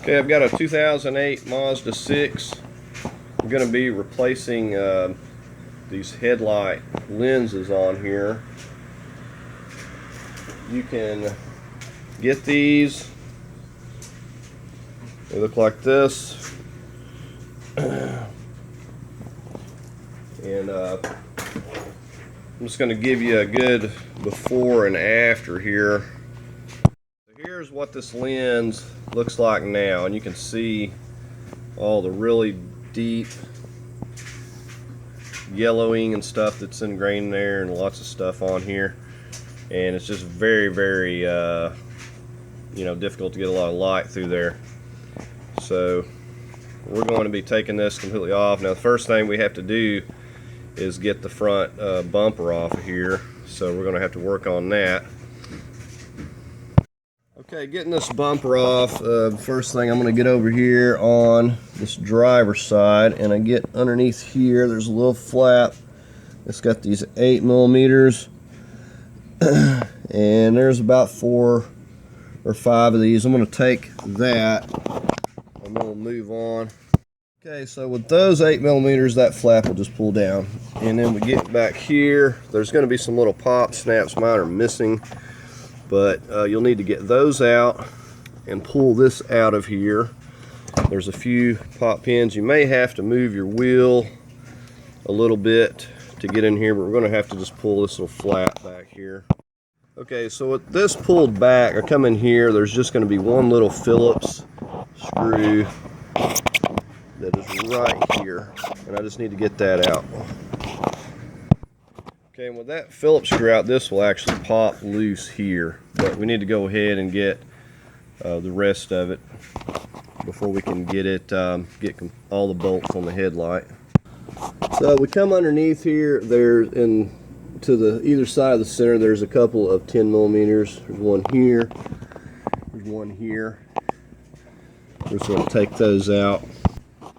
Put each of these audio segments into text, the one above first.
Okay, I've got a 2008 Mazda 6. I'm going to be replacing these headlight lenses on here. You can get these. They look like this. And I'm just going to give you a good before and after here. Here's what this lens looks like now, and you can see all the really deep yellowing and stuff that's ingrained there, and lots of stuff on here, and it's just very difficult to get a lot of light through there. So we're going to be taking this completely off. Now the first thing we have to do is get the front bumper off of here, so we're going to have to work on that. Okay, getting this bumper off, first thing I'm going to get over here on this driver's side, and I get underneath here, there's a little flap. It's got these 8mm, and there's about 4 or 5 of these. I'm going to take that, and then we'll move on. Okay, so with those 8mm, that flap will just pull down. And then we get back here, there's going to be some little pop snaps. Mine are missing. But you'll need to get those out and pull this out of here. There's a few pop pins. You may have to move your wheel a little bit to get in here, but we're going to have to just pull this little flap back here. Okay, so with this pulled back, I come in here, there's just going to be one little Phillips screw that is right here, and I just need to get that out. Okay, and with that Phillips screw out, this will actually pop loose here, but we need to go ahead and get the rest of it before we can get it, get all the bolts on the headlight. So we come underneath here. There's to the either side of the center, there's a couple of 10mm. There's one here. There's one here. We're just going to take those out.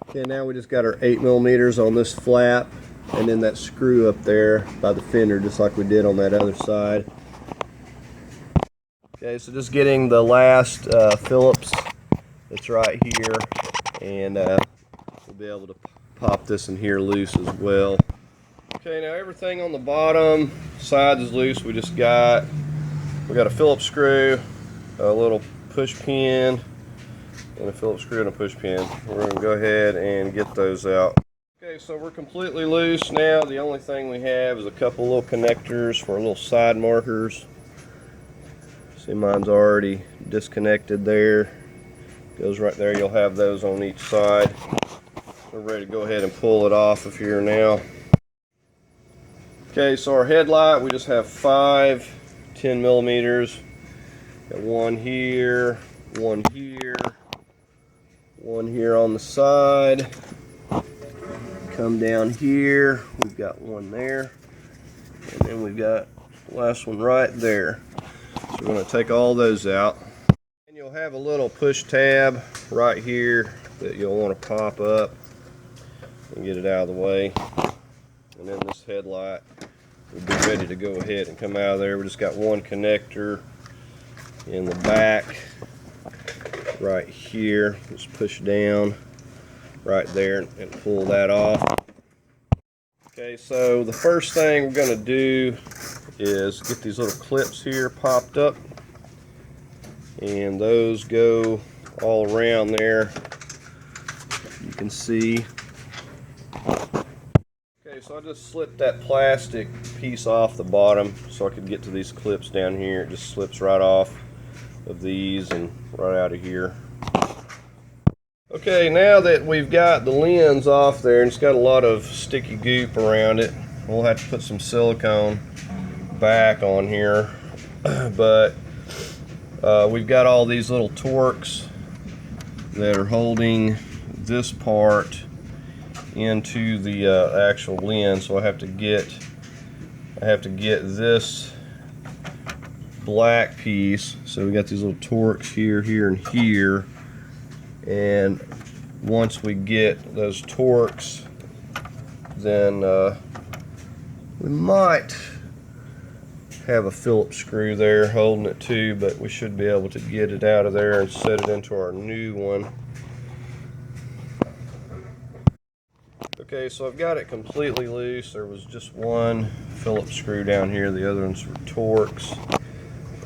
Okay, now we just got our 8mm on this flap, and then that screw up there by the fender, just like we did on that other side. Okay, so just getting the last Phillips that's right here, and we'll be able to pop this in here loose as well. Okay, now everything on the bottom side is loose. We got a Phillips screw, a little push pin, and a Phillips screw and a push pin. We're going to go ahead and get those out. Okay, so we're completely loose now. The only thing we have is a couple little connectors for little side markers. See, mine's already disconnected there. Goes right there. You'll have those on each side. We're ready to go ahead and pull it off of here now. Okay, so our headlight, we just have 5 10mm. Got one here, one here, one here on the side. Come down here, we've got one there, and then we've got the last one right there. So we're going to take all those out, and you'll have a little push tab right here that you'll want to pop up and get it out of the way, and then this headlight will be ready to go ahead and come out of there. We just got one connector in the back right here. Just push down right there and pull that off. Okay, so the first thing we're going to do is get these little clips here popped up, and those go all around there. You can see. Okay, so I just slipped that plastic piece off the bottom so I could get to these clips down here. It just slips right off of these and right out of here. Okay, now that we've got the lens off there and it's got a lot of sticky goop around it, we'll have to put some silicone back on here. But we've got all these little Torx that are holding this part into the actual lens, so I have to get this black piece. So we got these little Torx here, here, and here. And once we get those Torx, then we might have a Phillips screw there holding it too, but we should be able to get it out of there and set it into our new one. Okay, so I've got it completely loose. There was just one Phillips screw down here, the other ones were Torx,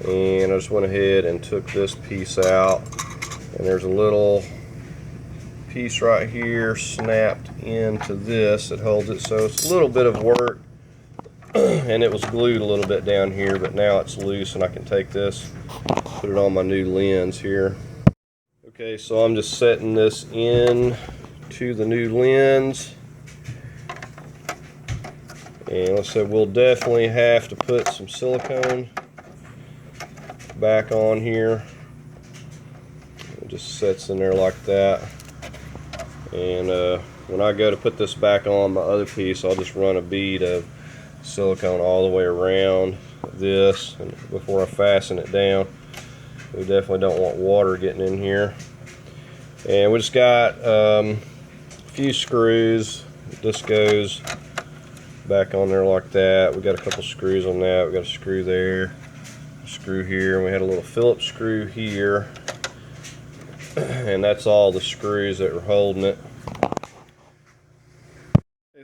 and I just went ahead and took this piece out, and there's a little piece right here snapped into this that holds it, so it's a little bit of work. And it was glued a little bit down here, but now it's loose and I can take this, put it on my new lens here. Okay, so I'm just setting this in to the new lens, and like I said, we'll definitely have to put some silicone back on here. It just sets in there like that, and when I go to put this back on my other piece, I'll just run a bead of silicone all the way around this and before I fasten it down. We definitely don't want water getting in here. And we just got a few screws. This goes back on there like that. We got a couple screws on that. We got a screw there, a screw here, and we had a little Phillips screw here. And that's all the screws that were holding it.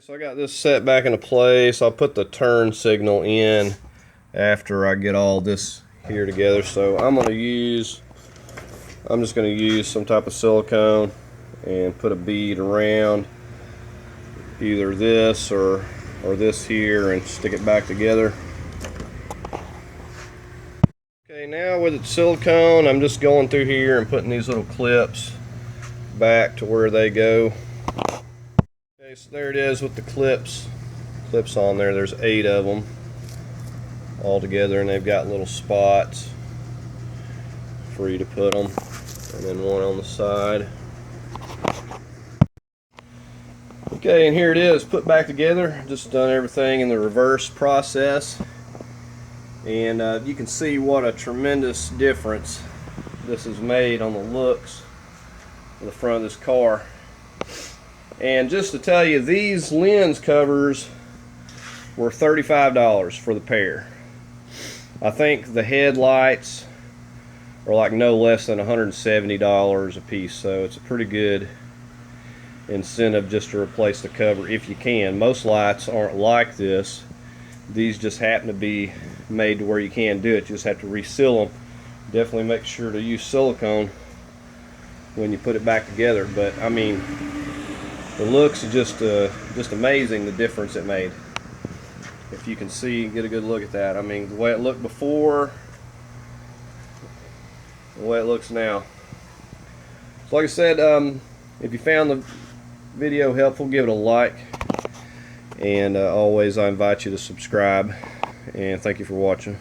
So I got this set back into place. I'll put the turn signal in after I get all this here together. So I'm just going to use some type of silicone and put a bead around either this or this here and stick it back together. Okay, now with the silicone, I'm just going through here and putting these little clips back to where they go. So there it is with the clips on there. There's 8 of them all together, and they've got little spots for you to put them, and then one on the side. Okay, and here it is put back together. Just done everything in the reverse process, and you can see what a tremendous difference this has made on the looks of the front of this car. And just to tell you, these lens covers were $35 for the pair. I think the headlights are like no less than $170 a piece, so it's a pretty good incentive just to replace the cover if you can. Most lights aren't like this. These just happen to be made to where you can do it. You just have to reseal them. Definitely make sure to use silicone when you put it back together. But I mean, the looks are just amazing, the difference it made. If you can see, get a good look at that. I mean, the way it looked before, the way it looks now. So like I said, if you found the video helpful, give it a like, and always I invite you to subscribe, and thank you for watching.